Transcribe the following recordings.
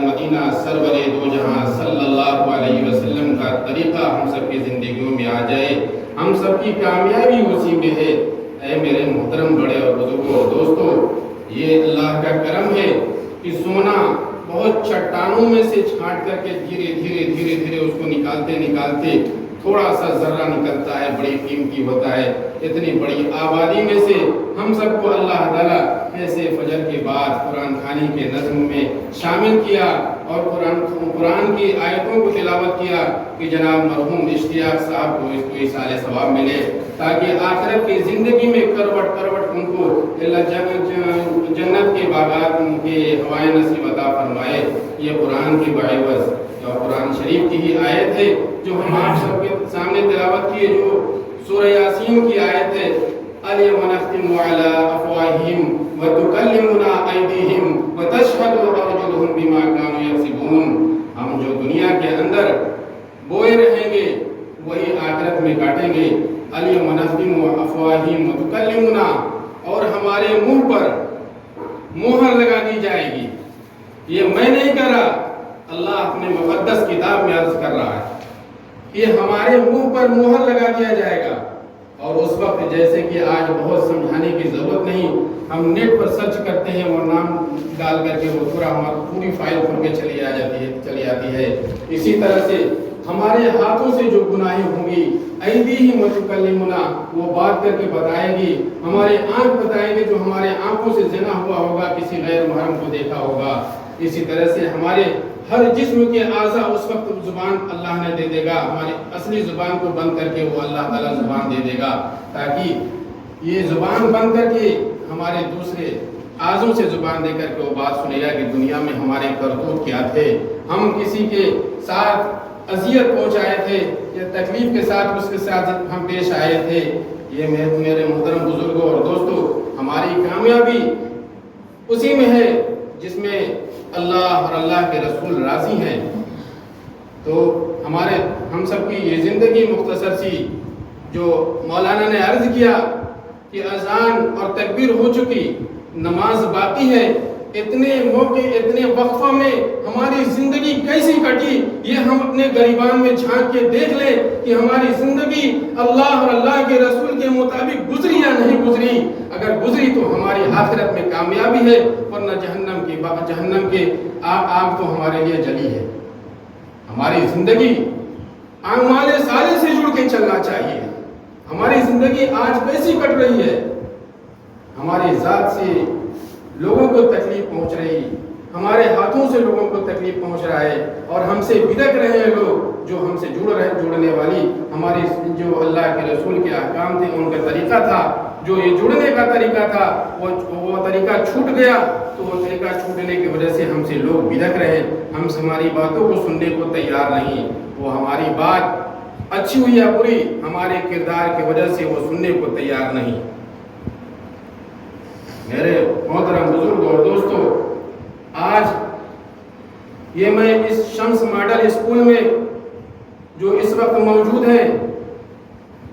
مدینہ سرور دو جہاں صلی اللہ علیہ وسلم کا طریقہ ہم سب کی زندگیوں میں آ جائے. ہم سب کی کامیابی اسی میں ہے. اے میرے محترم بڑے اور بزرگوں دوستو، یہ اللہ کا کرم ہے کہ سونا بہت چٹانوں میں سے چھانٹ کر کے دھیرے دھیرے اس کو نکالتے تھوڑا سا ذرہ نکلتا ہے، بڑی قیمتی ہوتا ہے. اتنی بڑی آبادی میں سے ہم سب کو اللہ تعالیٰ ایسے فجر کے بعد قرآن خوانی کے نظم میں شامل کیا اور قرآن کی آیتوں کو تلاوت کیا کہ جناب مرحوم اشتیاق صاحب کو اس کو ایصال ثواب ملے، تاکہ آخرت کی زندگی میں کروٹ ان کو اللہ جنت کے باغات ان کے ہوائیں نصیب عطا فرمائے. یہ قرآن کی بعوض اور قرآن شریف کی ہی آیت ہے جو ہم آپ سب کے سامنے تلاوت کیے، جو سورہ یاسین کی آیت ہے. الیوم نختم علی افواہہم وتکلمنا ایدیہم وتشہد ارجلہم بما کانوا یکسبون. ہم جو دنیا کے اندر بوئے رہیں گے وہی آخرت میں کاٹیں گے. الیوم نختم افواہہم وتکلمنا، اور ہمارے منہ پر مہر لگا دی جائے گی. یہ میں نہیں کہہ رہا، اللہ اپنے مقدس کتاب میں عرض کر رہا ہے کہ ہمارے منہ پر مہر لگا دیا جائے گا. اور اس وقت جیسے کہ آج بہت سمجھانے کی ضرورت نہیں، ہم نیٹ پر سرچ کرتے ہیں اور نام ڈال کر کے وہ پوری فائل کھول کے چلی آتی ہے. اسی طرح سے ہمارے ہاتھوں سے جو گناہیں ہوں گی، ایدیہم وتکلمنا، وہ بات کر کے بتائے گی. ہمارے آنکھ بتائیں گے جو ہمارے آنکھوں سے زنا ہوا ہوگا، کسی غیر محرم کو دیکھا ہوگا. اسی طرح سے ہمارے ہر جسم کے اعضاء اس وقت زبان اللہ نے دے دے گا. ہماری اصلی زبان کو بند کر کے وہ اللہ تعالیٰ زبان دے دے گا، تاکہ یہ زبان بند کر کے ہمارے دوسرے اعضوں سے زبان دے کر کے وہ بات سنے گا کہ دنیا میں ہمارے کرتوت کیا تھے، ہم کسی کے ساتھ اذیت پہنچائے تھے یا تکلیف کے ساتھ اس کے ساتھ ہم پیش آئے تھے. یہ میرے محترم بزرگوں اور دوستوں، ہماری کامیابی اسی میں ہے جس میں اللہ اور اللہ کے رسول راضی ہیں. تو ہم سب کی یہ زندگی مختصر سی، جو مولانا نے عرض کیا کہ اذان اور تکبیر ہو چکی، نماز باقی ہے، اتنے موقع اتنے وقفہ میں ہماری زندگی کیسی کٹی، یہ ہم اپنے گریبان میں جھانک کے دیکھ لیں کہ ہماری زندگی اللہ اور اللہ کے رسول کے مطابق گزری یا نہیں گزری. اگر گزری تو ہماری آخرت میں کامیابی ہے، ورنہ جہنم کے آگ تو ہمارے لیے جلی ہے. ہماری زندگی اعمال صالح سے جڑ کے چلنا چاہیے. ہماری زندگی آج کیسی کٹ رہی ہے، ہماری ذات سے لوگوں کو تکلیف پہنچ رہی، ہمارے ہاتھوں سے لوگوں کو تکلیف پہنچ رہا ہے، اور ہم سے بدک رہے ہیں لوگ جو ہم سے جڑنے والی ہماری جو اللہ کے رسول کے احکام تھے، ان کا طریقہ تھا، جو یہ جڑنے کا طریقہ تھا، وہ طریقہ چھوٹ گیا. تو وہ طریقہ چھوٹنے کی وجہ سے ہم سے لوگ بدک رہے، ہماری باتوں کو سننے کو تیار نہیں. وہ ہماری بات اچھی ہوئی یا بری، ہمارے کردار کی وجہ سے وہ سننے کو تیار نہیں. میرے محترم بزرگ اور دوستو، آج یہ میں اس شمس ماڈل اسکول میں جو اس وقت موجود ہیں،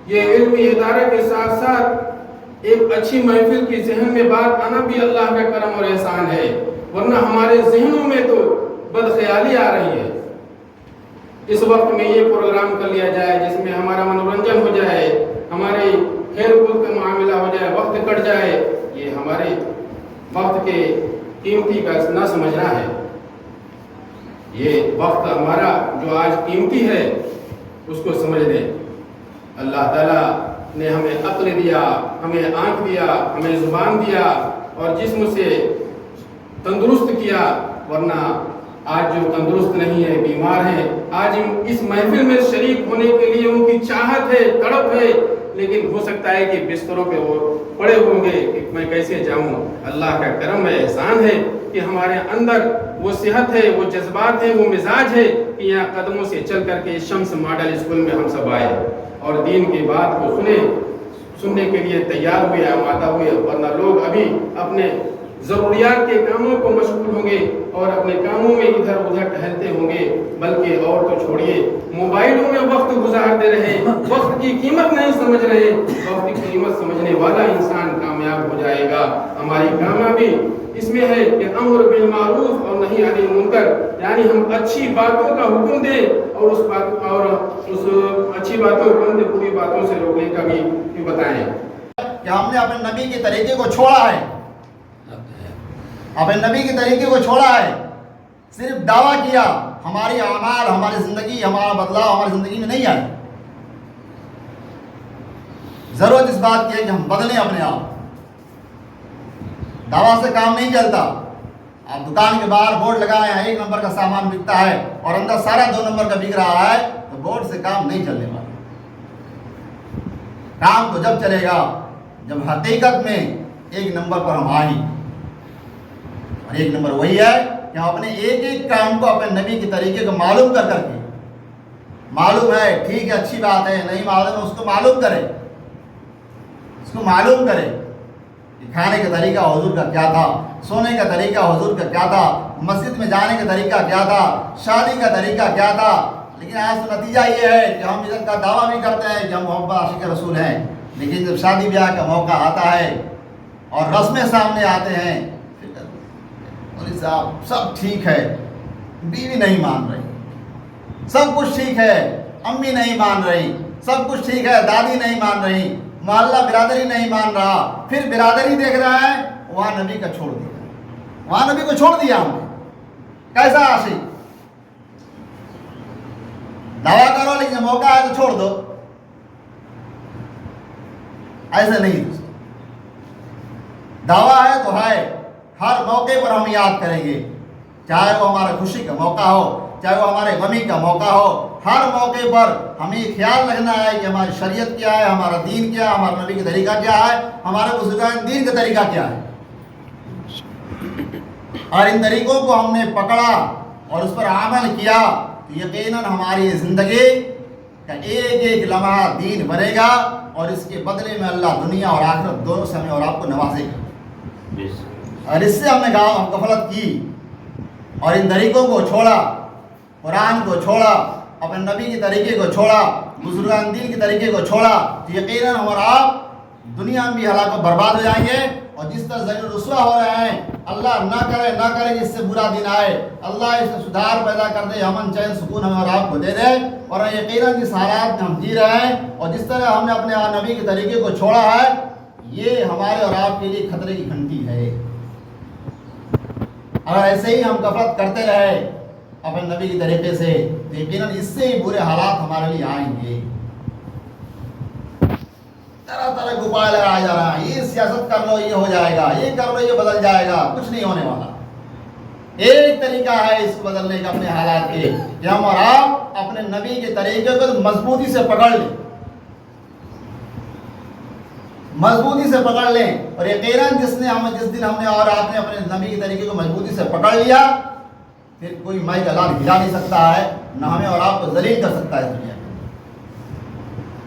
یہ علمی ادارے کے ساتھ ساتھ ایک اچھی محفل کی ذہن میں بات آنا بھی اللہ کا کرم اور احسان ہے، ورنہ ہمارے ذہنوں میں تو بدخیالی آ رہی ہے. اس وقت میں یہ پروگرام کر لیا جائے جس میں ہمارا منورنجن ہو جائے، ہمارے کھیل کود کا معاملہ ہو جائے، وقت کٹ جائے. یہ ہمارے وقت کے قیمتی کا نہ سمجھنا ہے. یہ وقت ہمارا جو آج قیمتی ہے اس کو سمجھ لیں. اللہ تعالیٰ نے ہمیں عقل دیا، ہمیں آنکھ دیا، ہمیں زبان دیا اور جسم سے تندرست کیا، ورنہ آج جو تندرست نہیں ہے، بیمار ہیں. آج اس محفل میں شریک ہونے کے لیے ان کی چاہت ہے، تڑپ ہے، لیکن ہو سکتا ہے کہ بستروں پہ وہ پڑے ہوں گے کہ میں کیسے جاؤں. اللہ کا کرم ہے، احسان ہے کہ ہمارے اندر وہ صحت ہے، وہ جذبات ہیں، وہ مزاج ہے کہ یہاں قدموں سے چل کر کے شمس ماڈل اسکول میں ہم سب آئے اور دین کی بات کو سننے کے لیے تیار ہوئے، آمادہ ہوئے. ورنہ لوگ ابھی اپنے ضروریات کے کاموں کو مشغول ہوں گے اور اپنے کاموں میں ادھر ادھر ٹہلتے ہوں گے، بلکہ اور تو چھوڑیے موبائلوں میں وقت گزارتے رہے، وقت کی قیمت نہیں سمجھ رہے. وقت کی قیمت سمجھنے والا انسان کامیاب ہو جائے گا. ہماری کامیابی اس میں ہے کہ امر بالمعروف اور نہی عن المنکر، یعنی ہم اچھی باتوں کا حکم دیں اور اس اچھی باتوں کا حکم دیں، بری باتوں سے روکنے کا بھی بتائیں کہ ہم نے اپنے نبی کے طریقے کو چھوڑا ہے، اپنے نبی کے طریقے کو چھوڑا ہے، صرف دعویٰ کیا، ہماری اعمال، ہماری زندگی، ہمارا بدلاؤ ہماری زندگی میں نہیں آئے۔ ضرورت اس بات کی ہے کہ ہم بدلیں اپنے آپ، دعویٰ سے کام نہیں چلتا۔ آپ دکان کے باہر بورڈ لگائے ہیں 1 نمبر کا سامان بکتا ہے اور اندر سارا 2 نمبر کا بک رہا ہے، تو بورڈ سے کام نہیں چلنے والا۔ کام تو جب چلے گا جب حقیقت میں 1 نمبر پر ہم آئیں، اور 1 نمبر وہی ہے کہ ہم اپنے ایک کام کو اپنے نبی کے طریقے کو معلوم کر کے، معلوم ہے ٹھیک ہے اچھی بات ہے، نہیں معلوم ہے اس کو معلوم کرے، اس کو معلوم کرے کہ کھانے کا طریقہ حضور کا کیا تھا، سونے کا طریقہ حضور کا کیا تھا، مسجد میں جانے کا طریقہ کیا تھا، شادی کا طریقہ کیا تھا۔ لیکن آج تو نتیجہ یہ ہے کہ ہم ادھر کا دعویٰ بھی کرتے ہیں کہ ہم محبت عاشق رسول ہیں، لیکن جب شادی بیاہ کا موقع آتا ہے اور رسمیں سامنے آتے ہیں، مولوی صاحب سب ٹھیک ہے، بیوی نہیں مان رہی، سب کچھ ٹھیک ہے، امی نہیں مان رہی، سب کچھ ٹھیک ہے، دادی نہیں مان رہی، محلہ برادری نہیں مان رہا، پھر برادری دیکھ رہا ہے، وہاں نبی کا چھوڑ دیا، وہاں نبی کو چھوڑ دیا ہم نے۔ کیسا عاشق؟ دعویٰ کرو لیکن موقع ہے تو چھوڑ دو، ایسا نہیں۔ دعویٰ ہے تو ہے، ہر موقع پر ہم یاد کریں گے، چاہے وہ ہمارے خوشی کا موقع ہو، چاہے وہ ہمارے غمی کا موقع ہو، ہر موقع پر ہمیں خیال رکھنا ہے کہ ہماری شریعت کیا ہے، ہمارا دین کیا ہے، ہمارے نبی کا طریقہ کیا ہے، ہمارے بزرگان دین کا طریقہ کیا ہے، اور ان طریقوں کو ہم نے پکڑا اور اس پر عمل کیا تو یقیناً ہماری زندگی کا ایک لمحہ دین بنے گا، اور اس کے بدلے میں اللہ دنیا اور آخرت دونوں سے ہمیں اور آپ کو نوازے گا۔ اور اس سے ہم نے غفلت کی اور ان طریقوں کو چھوڑا، قرآن کو چھوڑا، اپنے نبی کے طریقے کو چھوڑا، بزرگان دین کے طریقے کو چھوڑا، تو یقیناً ہم اور آپ دنیا میں بھی ہلاک و برباد ہو جائیں گے، اور جس طرح ذلیل و رسوا ہو رہے ہیں، اللہ نہ کرے کہ اس سے برا دن آئے، اللہ اس سے سدھار پیدا کر دے، امن چین سکون ہمیں اور آپ کو دے دے، اور یقیناً جس حالات میں ہم جی رہے ہیں اور جس طرح ہم نے اپنے نبی کے طریقے کو چھوڑا ہے، یہ ہمارے اور آپ کے لیے خطرے کی گھنٹی ہے۔ اگر ایسے ہی ہم غفلت کرتے رہے اپنے نبی کے طریقے سے، تو یقیناً اس سے ہی برے حالات ہمارے لیے آئیں گے۔ طرح طرح کے اپائے لگایا جا رہا ہے، یہ سیاست کر لو یہ ہو جائے گا، یہ کر لو یہ بدل جائے گا، کچھ نہیں ہونے والا۔ ایک طریقہ ہے اس کو بدلنے کا اپنے حالات کے، کہ ہم اور آپ اپنے نبی کے طریقے کو مضبوطی سے پکڑ لیں، مضبوطی سے پکڑ لیں، اور یقیناً جس دن ہم نے اور آپ نے اپنے نبی کے طریقے کو مضبوطی سے پکڑ لیا، پھر کوئی مائی کا لال گرا نہیں سکتا ہے، نہ ہمیں اور آپ کو ذلیل کر سکتا ہے اس دنیا میں۔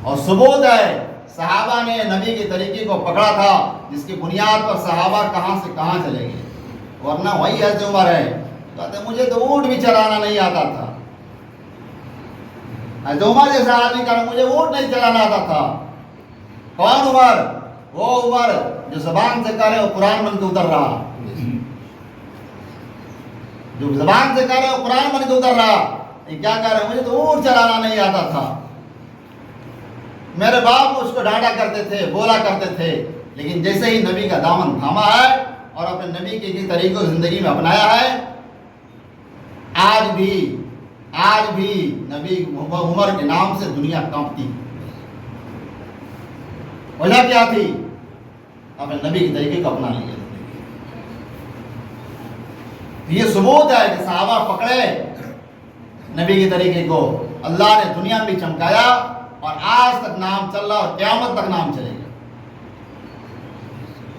اور ثبوت ہے صحابہ نے نبی کے طریقے کو پکڑا تھا، جس کی بنیاد پر صحابہ کہاں سے کہاں چلے گئے، ورنہ وہی حضرت عمر ہے، کہتے مجھے تو اونٹ بھی چلانا نہیں آتا تھا۔ حضرت عمر جیسا آدمی کہا مجھے اونٹ نہیں چلانا آتا تھا۔ کون عمر؟ وہ عمر جو زبان سے کہہ رہے وہ قرآن بن کے اتر رہا، جو زبان سے کہہ رہے وہ قرآن بن کے اتر رہا۔ یہ کیا کہہ رہے؟ مجھے تو اونٹ چلانا نہیں آتا تھا، میرے باپ اس کو ڈانٹا کرتے تھے، بولا کرتے تھے، لیکن جیسے ہی نبی کا دامن تھاما ہے اور اپنے نبی کے طریقوں کو زندگی میں اپنایا ہے، آج بھی نبی عمر کے نام سے دنیا کانپتی۔ وجہ کیا تھی؟ اپنے نبی کے طریقے کو اپنا لیا۔ یہ ثبوت ہے کہ صحابہ پکڑے نبی کے طریقے کو، اللہ نے دنیا میں چمکایا، اور آج تک نام چل رہا اور قیامت تک نام چلے گا۔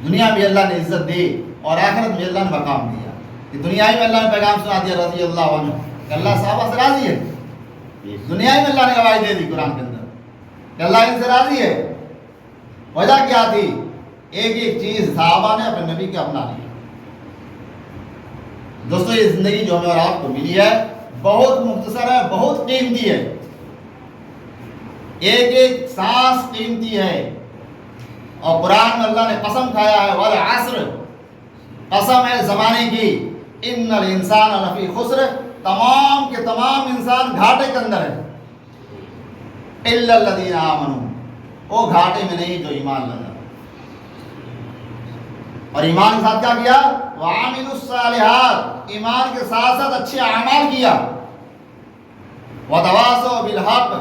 دنیا میں اللہ نے عزت دی اور آخرت میں اللہ نے مقام دیا۔ کہ دنیا میں اللہ نے پیغام سنا دیا رضی اللہ عنہ کہ اللہ صحابہ سے راضی ہے، دنیا میں اللہ نے گواہی دے دی قرآن کے اندر کہ اللہ ان سے راضی ہے۔ وجہ کیا تھی؟ ایک چیز صحابہ نے اپنے نبی کے اپنا لیا۔ دوستو یہ زندگی جو ہمیں اور آپ کو ملی ہے بہت مختصر ہے، بہت قیمتی ہے، ایک سانس قیمتی ہے، اور قرآن میں اللہ نے قسم کھایا ہے والعصر، قسم ہے زمانے کی، ان الانسان لفی خسر، تمام کے تمام انسان گھاٹے کے اندر ہے، الا الذین آمنوا، وہ گھاٹے میں نہیں جو ایمان لایا، اور ایمان کے ساتھ کیا کیا؟ وعاملوا الصالحات، ایمان کے ساتھ ساتھ اچھے اعمال کیا، وتواصوا بالحق،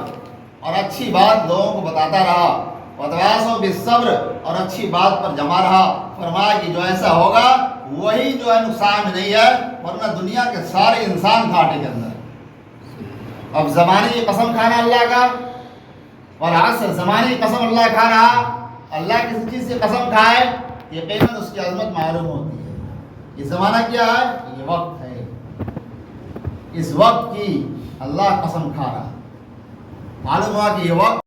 اور اچھی بات لوگوں کو بتاتا رہا، وتواصوا بالصبر، اور اچھی بات پر جمع رہا۔ فرمایا کہ جو ایسا ہوگا وہی جو ہے نقصان میں نہیں ہے، ورنہ دنیا کے سارے انسان گھاٹے کے اندر ہے۔ اب زمانے کی قسم کھانا اللہ کا، اور عصر زمانے کی قسم اللہ کھا رہا، اللہ کسی چیز سے قسم کھائے یقیناً اس کی عظمت معلوم ہوتی ہے۔ یہ زمانہ کیا ہے؟ یہ وقت ہے، اس وقت کی اللہ قسم کھا رہا، معلوم ہوا کہ یہ وقت